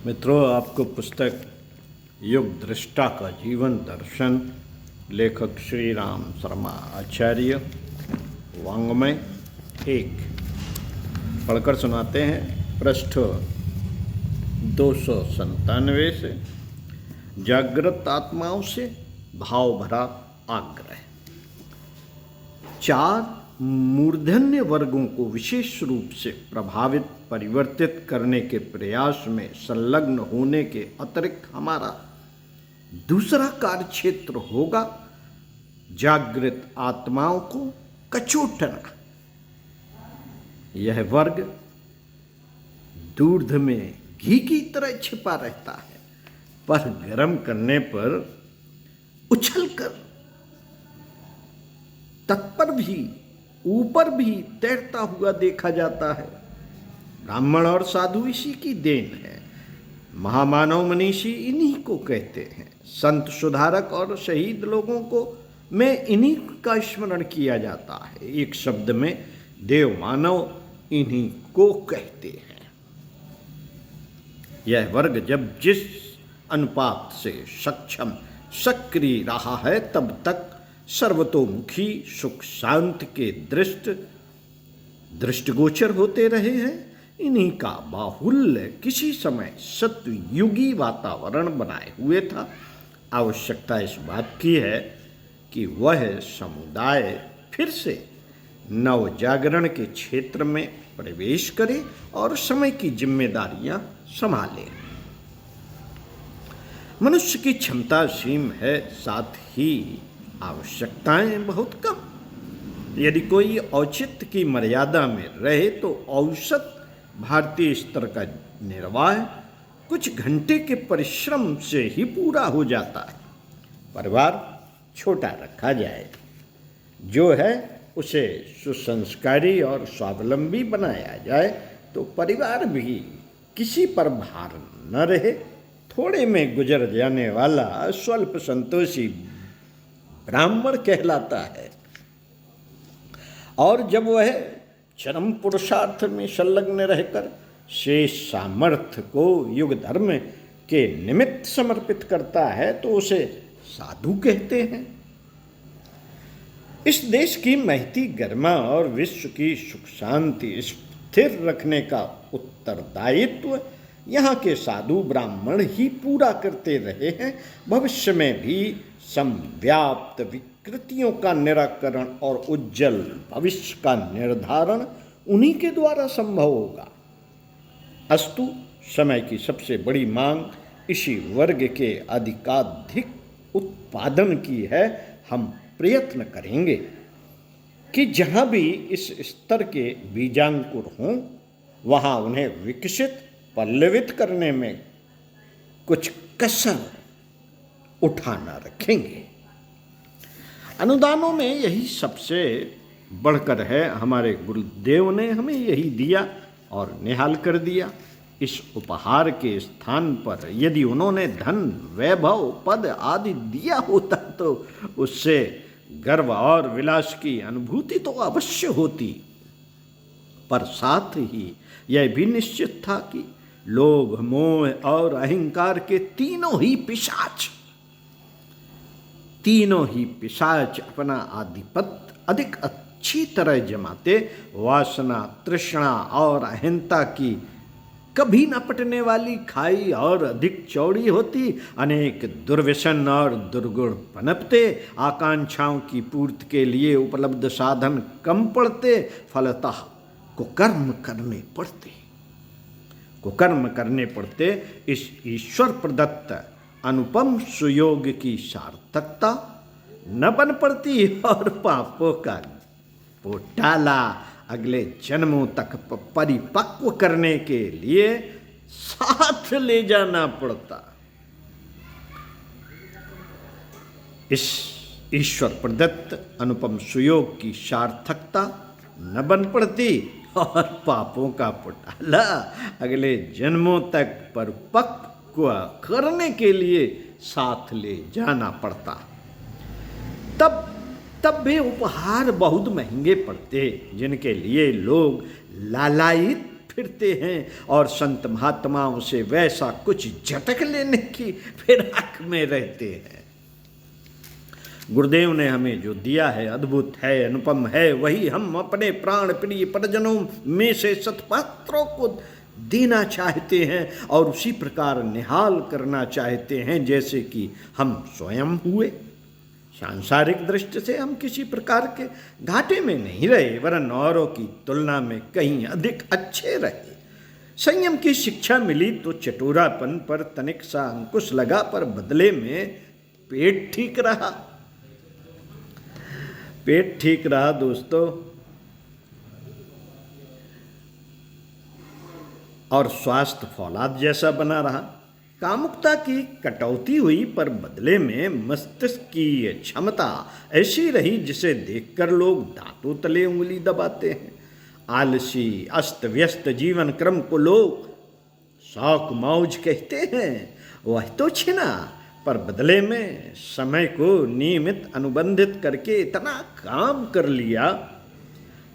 मित्रों, आपको पुस्तक युग दृष्टा का जीवन दर्शन, लेखक श्री राम शर्मा आचार्य, वाङ्मय 1 पढ़कर सुनाते हैं। पृष्ठ 297 से जागृत आत्माओं से भाव भरा आग्रह। 4 मूर्धन्य वर्गों को विशेष रूप से प्रभावित परिवर्तित करने के प्रयास में संलग्न होने के अतिरिक्त हमारा दूसरा कार्य क्षेत्र होगा जागृत आत्माओं को कचोटना। यह वर्ग दूध में घी की तरह छिपा रहता है, पर गर्म करने पर उछलकर तत्पर भी ऊपर भी तैरता हुआ देखा जाता है। ब्राह्मण और साधु इसी की देन है। महामानव मनीषी इन्हीं को कहते हैं। संत सुधारक और शहीद लोगों को में इन्हीं का स्मरण किया जाता है। एक शब्द में देव मानव इन्हीं को कहते हैं। यह वर्ग जब जिस अनुपात से सक्षम सक्रिय रहा है, तब तक सर्वतोमुखी सुख शांति के दृष्टिगोचर होते रहे हैं। इन्हीं का बाहुल्य किसी समय सत्युगी वातावरण बनाए हुए था। आवश्यकता इस बात की है कि वह समुदाय फिर से नव जागरण के क्षेत्र में प्रवेश करे और समय की जिम्मेदारियां संभाले। मनुष्य की क्षमता सीम है, साथ ही आवश्यकताएं बहुत कम। यदि कोई औचित्य की मर्यादा में रहे तो औसत भारतीय स्तर का निर्वाह कुछ घंटे के परिश्रम से ही पूरा हो जाता है। परिवार छोटा रखा जाए, जो है उसे सुसंस्कारी और स्वावलंबी बनाया जाए, तो परिवार भी किसी पर भार न रहे। थोड़े में गुजर जाने वाला स्वल्प संतोषी ब्राह्मण कहलाता है, और जब वह चरम पुरुषार्थ में संलग्न रहकर शेष सामर्थ्य को युग धर्म के निमित्त समर्पित करता है, तो उसे साधु कहते हैं। इस देश की महती गरिमा और विश्व की सुख शांति स्थिर रखने का उत्तरदायित्व यहाँ के साधु ब्राह्मण ही पूरा करते रहे हैं। भविष्य में भी समव्याप्त विकृतियों का निराकरण और उज्जवल भविष्य का निर्धारण उन्हीं के द्वारा संभव होगा। अस्तु, समय की सबसे बड़ी मांग इसी वर्ग के अधिकाधिक उत्पादन की है। हम प्रयत्न करेंगे कि जहाँ भी इस स्तर के बीजांकुर हों, वहाँ उन्हें विकसित पल्लवित करने में कुछ कसर उठाना रखेंगे। अनुदानों में यही सबसे बढ़कर है। हमारे गुरुदेव ने हमें यही दिया और निहाल कर दिया। इस उपहार के स्थान पर यदि उन्होंने धन, वैभव, पद आदि दिया होता तो उससे गर्व और विलास की अनुभूति तो अवश्य होती, पर साथ ही यह भी निश्चित था कि लोभ, मोह और अहंकार के तीनों ही पिशाच अपना आधिपत्य अधिक अच्छी तरह जमाते। वासना, तृष्णा और अहंता की कभी न पटने वाली खाई और अधिक चौड़ी होती। अनेक दुर्व्यसन और दुर्गुण पनपते। आकांक्षाओं की पूर्ति के लिए उपलब्ध साधन कम पड़ते। फलतः कुकर्म करने पड़ते। इस ईश्वर प्रदत्त अनुपम सुयोग की सार्थकता न बन पड़ती और पापों का पोटाला अगले जन्मों तक परिपक्व करने के लिए साथ ले जाना पड़ता। इस ईश्वर प्रदत्त अनुपम सुयोग की सार्थकता न बन पड़ती और पापों का पोटाला अगले जन्मों तक परिपक्व करने के लिए साथ ले जाना पड़ता। तब वे उपहार बहुत महंगे पड़ते, जिनके लिए लोग लालायित फिरते हैं और संत महात्माओं से वैसा कुछ झटक लेने की फिराक में रहते हैं। गुरुदेव ने हमें जो दिया है अद्भुत है, अनुपम है, वही हम अपने प्राण प्रिय परिजनों में से सत्पात्रों को देना चाहते हैं और उसी प्रकार निहाल करना चाहते हैं जैसे कि हम स्वयं हुए। सांसारिक दृष्टि से हम किसी प्रकार के घाटे में नहीं रहे, वरन औरों की तुलना में कहीं अधिक अच्छे रहे। संयम की शिक्षा मिली तो चटोरापन पर तनिक सा अंकुश लगा, पर बदले में पेट ठीक रहा। पेट ठीक रहा दोस्तों, और स्वास्थ्य फौलाद जैसा बना रहा। कामुकता की कटौती हुई, पर बदले में मस्तिष्क की ये क्षमता ऐसी रही जिसे देखकर लोग दांतों तले उंगली दबाते हैं। आलसी अस्त व्यस्त जीवन क्रम को लोग शौक मौज कहते हैं, वह तो छिना, पर बदले में समय को नियमित अनुबंधित करके इतना काम कर लिया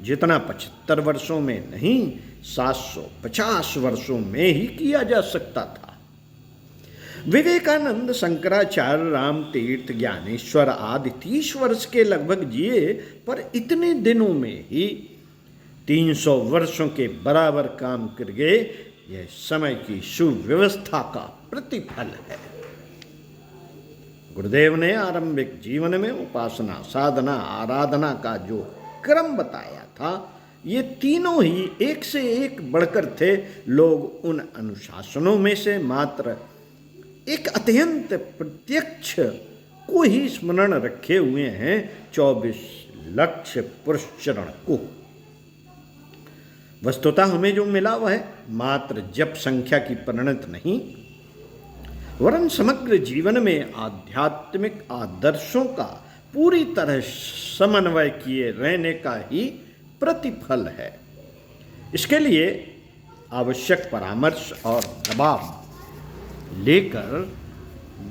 जितना 75 वर्षों में नहीं 750 वर्षों में ही किया जा सकता था। विवेकानंद, शंकराचार्य, राम तीर्थ, ज्ञानेश्वर आदि 30 वर्ष के लगभग जिए, पर इतने दिनों में ही 300 वर्षों के बराबर काम कर गए। यह समय की सुव्यवस्था का प्रतिफल है। गुरुदेव ने आरंभिक जीवन में उपासना, साधना, आराधना का जो क्रम बताया था, ये तीनों ही एक से एक बढ़कर थे। लोग उन अनुशासनों में से मात्र एक अत्यंत प्रत्यक्ष को ही स्मरण रखे हुए हैं, 24 लक्ष्य पुरुष चरण को। वस्तुतः हमें जो मिला वह मात्र जप संख्या की परिणत नहीं, वरन समग्र जीवन में आध्यात्मिक आदर्शों का पूरी तरह समन्वय किए रहने का ही प्रतिफल है। इसके लिए आवश्यक परामर्श और दबाव लेकर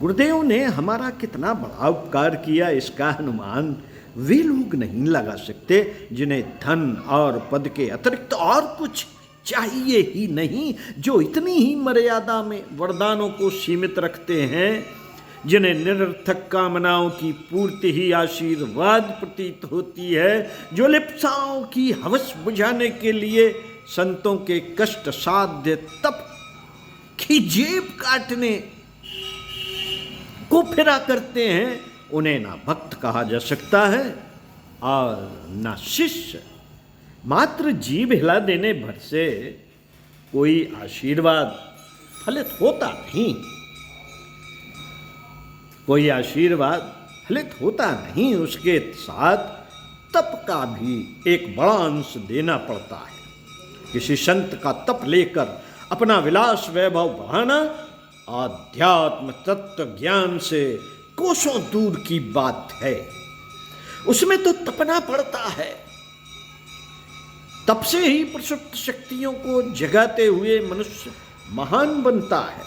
गुरुदेव ने हमारा कितना बड़ा उपकार किया, इसका अनुमान वे लोग नहीं लगा सकते जिन्हें धन और पद के अतिरिक्त और कुछ चाहिए ही नहीं, जो इतनी ही मर्यादा में वरदानों को सीमित रखते हैं, जिन्हें निरर्थक कामनाओं की पूर्ति ही आशीर्वाद प्रतीत होती है, जो लिप्साओं की हवस बुझाने के लिए संतों के कष्ट साध्य तप की जेब काटने को फिरा करते हैं, उन्हें ना भक्त कहा जा सकता है और ना शिष्य। मात्र जीभ हिला देने भर से कोई आशीर्वाद फलित होता नहीं, कोई आशीर्वाद फलित होता नहीं। उसके साथ तप का भी एक बड़ा अंश देना पड़ता है। किसी संत का तप लेकर अपना विलास वैभव बढ़ाना आध्यात्म तत्व ज्ञान से कोसों दूर की बात है। उसमें तो तपना पड़ता है। तप से ही प्रसुप्त शक्तियों को जगाते हुए मनुष्य महान बनता है।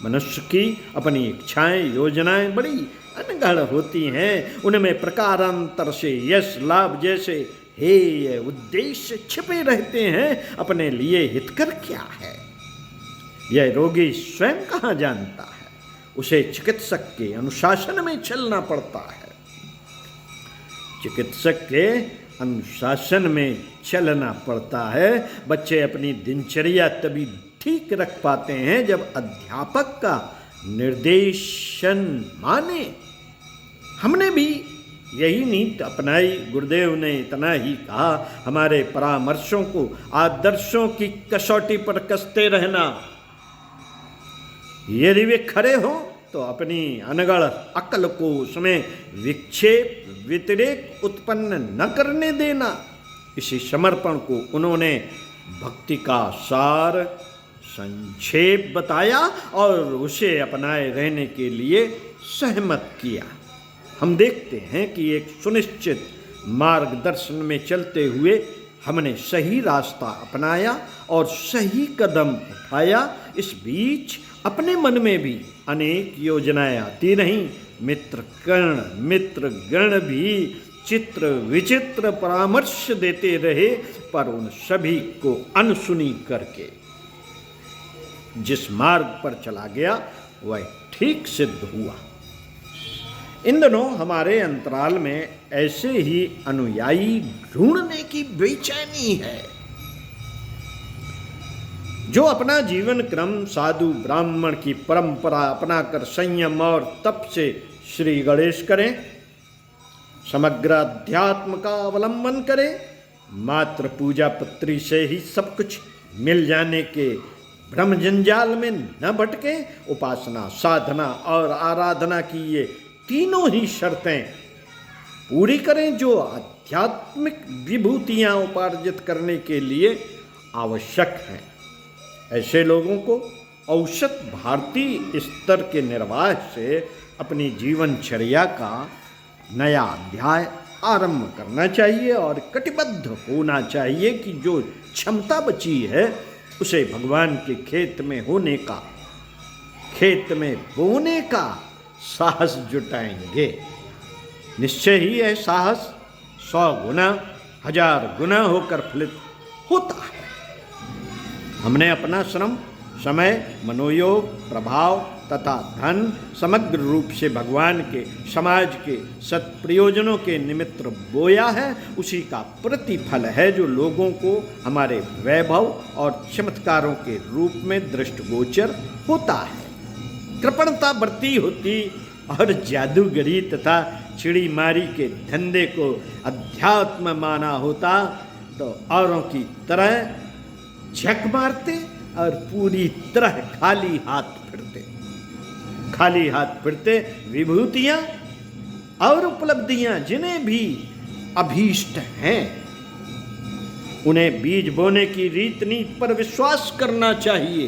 मनुष्य की अपनी इच्छाएं, योजनाएं बड़ी अनगढ़ होती हैं। उनमें प्रकारांतर से यश लाभ जैसे हेय उद्देश्य छिपे रहते हैं। अपने लिए हितकर क्या है, यह रोगी स्वयं कहाँ जानता है। उसे चिकित्सक के अनुशासन में चलना पड़ता है। चिकित्सक के अनुशासन में चलना पड़ता है। बच्चे अपनी दिनचर्या तभी ठीक रख पाते हैं जब अध्यापक का निर्देशन माने। हमने भी यही नीति अपनाई। गुरुदेव ने इतना ही कहा, हमारे परामर्शों को आदर्शों की कसौटी पर कसते रहना। यदि वे खरे हो तो अपनी अनगढ़ अक्ल को उसमें विक्षेप व्यतिरेक उत्पन्न न करने देना। इसी समर्पण को उन्होंने भक्ति का सार संक्षेप बताया और उसे अपनाए रहने के लिए सहमत किया। हम देखते हैं कि एक सुनिश्चित मार्गदर्शन में चलते हुए हमने सही रास्ता अपनाया और सही कदम उठाया। इस बीच अपने मन में भी अनेक योजनाएं आती रहीं। मित्र गण भी चित्र विचित्र परामर्श देते रहे, पर उन सभी को अनसुनी करके जिस मार्ग पर चला गया वह ठीक सिद्ध हुआ। इन दिनों हमारे अंतराल में ऐसे ही अनुयायी ढूंढने की बेचैनी है, जो अपना जीवन क्रम साधु ब्राह्मण की परंपरा अपनाकर संयम और तप से श्री गणेश करें, समग्र अध्यात्म का अवलंबन करें, मात्र पूजा पत्री से ही सब कुछ मिल जाने के भ्रम जंजाल में न भटके, उपासना साधना और आराधना की ये तीनों ही शर्तें पूरी करें जो आध्यात्मिक विभूतियां उपार्जित करने के लिए आवश्यक हैं। ऐसे लोगों को औसत भारतीय स्तर के निर्वाह से अपनी जीवनचर्या का नया अध्याय आरंभ करना चाहिए और कटिबद्ध होना चाहिए कि जो क्षमता बची है उसे भगवान के खेत में होने का, खेत में बोने का साहस जुटाएंगे। निश्चय ही यह साहस 100 गुना 1000 गुना होकर फलित होता है। हमने अपना श्रम, समय, मनोयोग, प्रभाव तथा धन समग्र रूप से भगवान के, समाज के सत्प्रयोजनों के निमित्त बोया है, उसी का प्रतिफल है जो लोगों को हमारे वैभव और चमत्कारों के रूप में दृष्टिगोचर होता है। कृपणता बरती होती और जादूगरी तथा चिड़ी मारी के धंधे को अध्यात्म माना होता तो औरों की तरह झक मारते और पूरी तरह खाली हाथ फिरते विभूतियां और उपलब्धियां जिन्हें भी अभीष्ट हैं उन्हें बीज बोने की रीत नीति पर विश्वास करना चाहिए।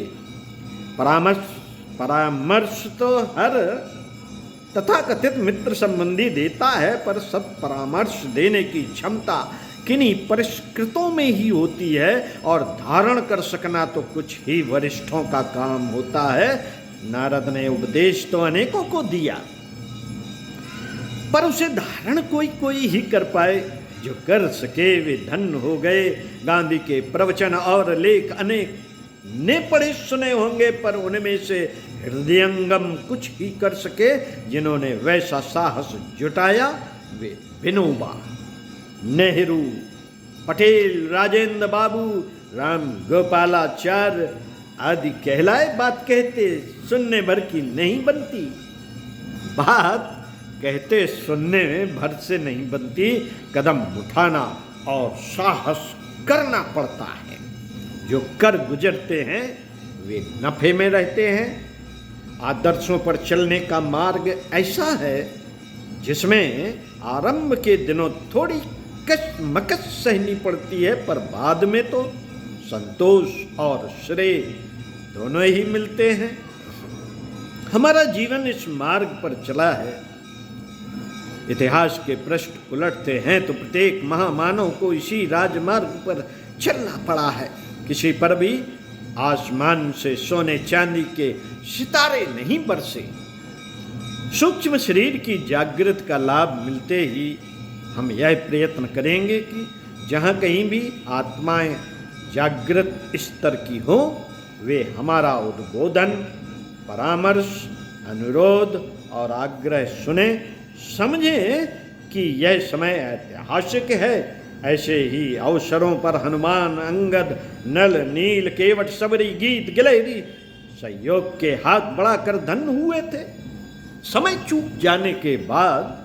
परामर्श तो हर तथाकथित मित्र संबंधी देता है, पर सत परामर्श देने की क्षमता किन्हीं परिष्कृतों में ही होती है और धारण कर सकना तो कुछ ही वरिष्ठों का काम होता है। नारद ने उपदेश तो अनेकों को दिया, पर उसे धारण कोई कोई ही कर पाए। जो कर सके वे धन्य हो गए। गांधी के प्रवचन और लेख अनेक ने पढ़े सुने होंगे, पर उनमें से हृदयंगम कुछ ही कर सके जिन्होंने वैसा साहस जुटाया वे विनोबा, नेहरू, पटेल, राजेंद्र बाबू, राम गोपालाचार्य आदि कहलाए। बात कहते सुनने भर की नहीं बनती, बात कहते सुनने भर से नहीं बनती, कदम उठाना और साहस करना पड़ता है। जो कर गुजरते हैं वे नफे में रहते हैं। आदर्शों पर चलने का मार्ग ऐसा है जिसमें आरंभ के दिनों थोड़ी कशमकश सहनी पड़ती है, पर बाद में तो संतोष और श्रेय दोनों ही मिलते हैं। हमारा जीवन इस मार्ग पर चला है। इतिहास के पृष्ठ उलटते हैं तो प्रत्येक महामानव को इसी राजमार्ग पर चलना पड़ा है। किसी पर भी आसमान से सोने चांदी के सितारे नहीं बरसे। सूक्ष्म शरीर की जागृत का लाभ मिलते ही हम यह प्रयत्न करेंगे कि जहाँ कहीं भी आत्माएं जागृत स्तर की हो, वे हमारा उद्बोधन, परामर्श, अनुरोध और आग्रह सुने, समझें कि यह समय ऐतिहासिक है। ऐसे ही अवसरों पर हनुमान, अंगद, नल, नील, केवट, सबरी, गीत, गिलहरी सहयोग के हाथ बढ़ाकर धन्य हुए थे। समय चूक जाने के बाद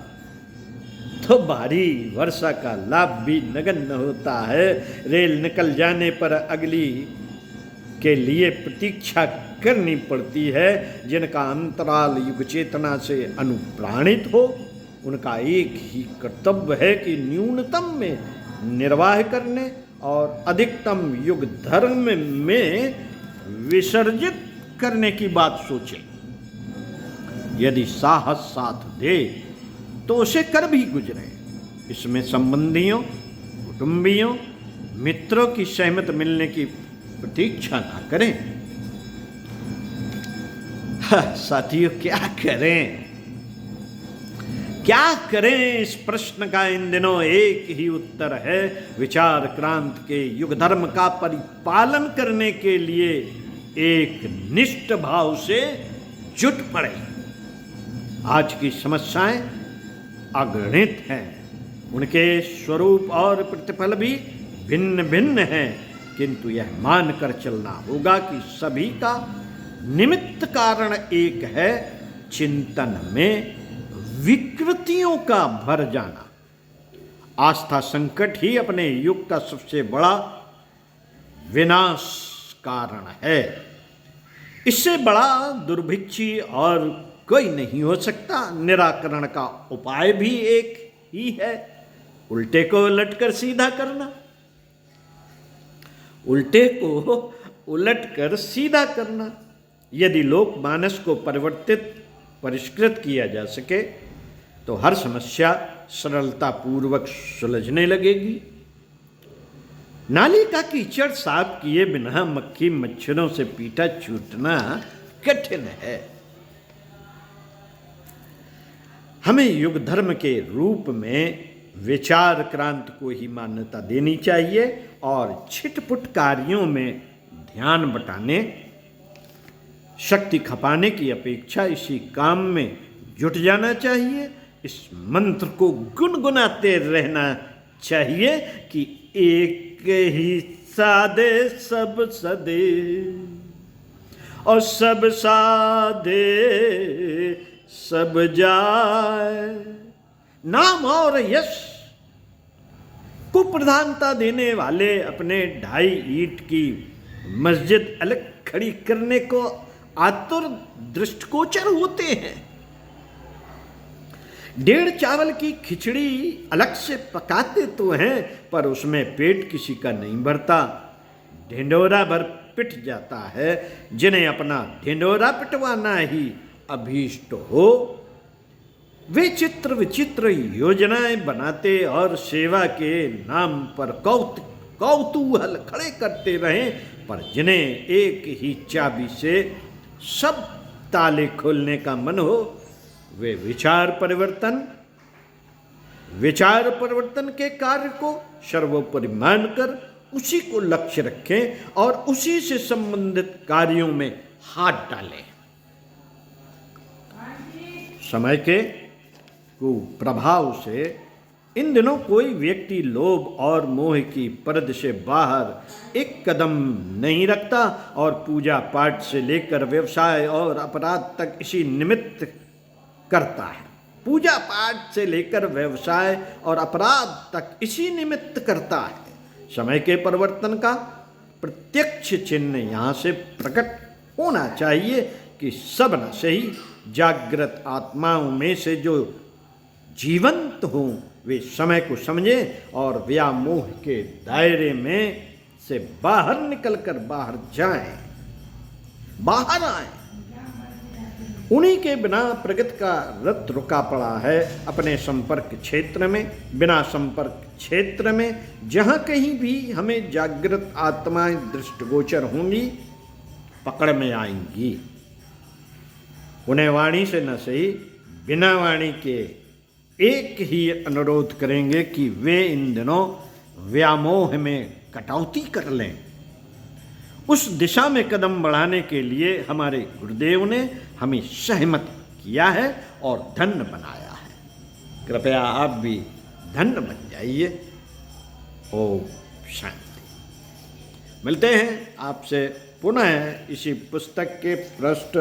तो भारी वर्षा का लाभ भी नगण्य होता है। रेल निकल जाने पर अगली के लिए प्रतीक्षा करनी पड़ती है। जिनका अंतराल युग चेतना से अनुप्राणित हो, उनका एक ही कर्तव्य है कि न्यूनतम में निर्वाह करने और अधिकतम युग धर्म में विसर्जित करने की बात सोचें। यदि साहस साथ दे तो उसे कर भी गुजरे। इसमें संबंधियों, कुटुंबियों, मित्रों की सहमत मिलने की प्रतीक्षा ना करें। साथियों, क्या करें क्या करें, इस प्रश्न का इन दिनों एक ही उत्तर है, विचार क्रांति के युग धर्म का परिपालन करने के लिए एक निष्ठ भाव से जुट पड़े। आज की समस्याएं अगणित हैं, उनके स्वरूप और प्रतिफल भी भिन्न भिन्न हैं, किंतु यह मानकर चलना होगा कि सभी का निमित्त कारण एक है, चिंतन में विकृतियों का भर जाना। आस्था संकट ही अपने युग का सबसे बड़ा विनाश कारण है। इससे बड़ा दुर्भिक्षी और कोई नहीं हो सकता। निराकरण का उपाय भी एक ही है, उल्टे को उलटकर सीधा करना। उल्टे को उलटकर सीधा करना। यदि लोकमानस को परिष्कृत किया जा सके तो हर समस्या सरलता पूर्वक सुलझने लगेगी। नाली का कीचड़ साफ किए बिना मक्खी मच्छरों से पीटा छूटना कठिन है। हमें युग धर्म के रूप में विचार क्रांति को ही मान्यता देनी चाहिए और छिटपुट कार्यों में ध्यान बटाने, शक्ति खपाने की अपेक्षा इसी काम में जुट जाना चाहिए। इस मंत्र को गुनगुनाते रहना चाहिए कि एक ही साधे सब सदे और सब साधे सब जाए। नाम और यश को प्रधानता देने वाले अपने 2.5 ईंट की मस्जिद अलग खड़ी करने को आतुर दृष्टिगोचर होते हैं। 1.5 चावल की खिचड़ी अलग से पकाते तो हैं, पर उसमें पेट किसी का नहीं भरता, ढिंडोरा भर पिट जाता है। जिन्हें अपना ढिंडोरा पिटवाना ही अभीष्ट हो, वे चित्र विचित्र योजनाएं बनाते और सेवा के नाम पर कौतूहल खड़े करते रहें, पर जिन्हें एक ही चाबी से सब ताले खोलने का मन हो, वे विचार परिवर्तन के कार्य को सर्वोपरि मानकर उसी को लक्ष्य रखें और उसी से संबंधित कार्यों में हाथ डालें। समय के कुप्रभाव से इन दिनों कोई व्यक्ति लोभ और मोह की पर्द से बाहर एक कदम नहीं रखता और पूजा पाठ से लेकर व्यवसाय और अपराध तक इसी निमित्त करता है। पूजा पाठ से लेकर व्यवसाय और अपराध तक इसी निमित्त करता है। समय के परिवर्तन का प्रत्यक्ष चिन्ह यहाँ से प्रकट होना चाहिए कि सब न सही जागृत आत्माओं में से जो जीवंत हों, वे समय को समझें और व्यामोह के दायरे में से बाहर निकलकर बाहर जाएं, बाहर आएं। उन्हीं के बिना प्रगति का रथ रुका पड़ा है। अपने संपर्क क्षेत्र में, बिना संपर्क क्षेत्र में जहाँ कहीं भी हमें जागृत आत्माएं दृष्टिगोचर होंगी, पकड़ में आएंगी। उन्हें वाणी से न सही बिना वाणी के एक ही अनुरोध करेंगे कि वे इन दिनों व्यामोह में कटौती कर लें। उस दिशा में कदम बढ़ाने के लिए हमारे गुरुदेव ने हमें सहमत किया है और धन्य बनाया है। कृपया आप भी धन्य बन जाइए। ओम शांति। मिलते हैं आपसे पुनः इसी पुस्तक के पृष्ठ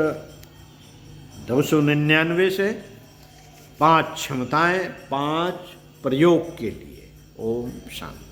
299 से 5 क्षमताएं 5 प्रयोग के लिए। ओम शांति।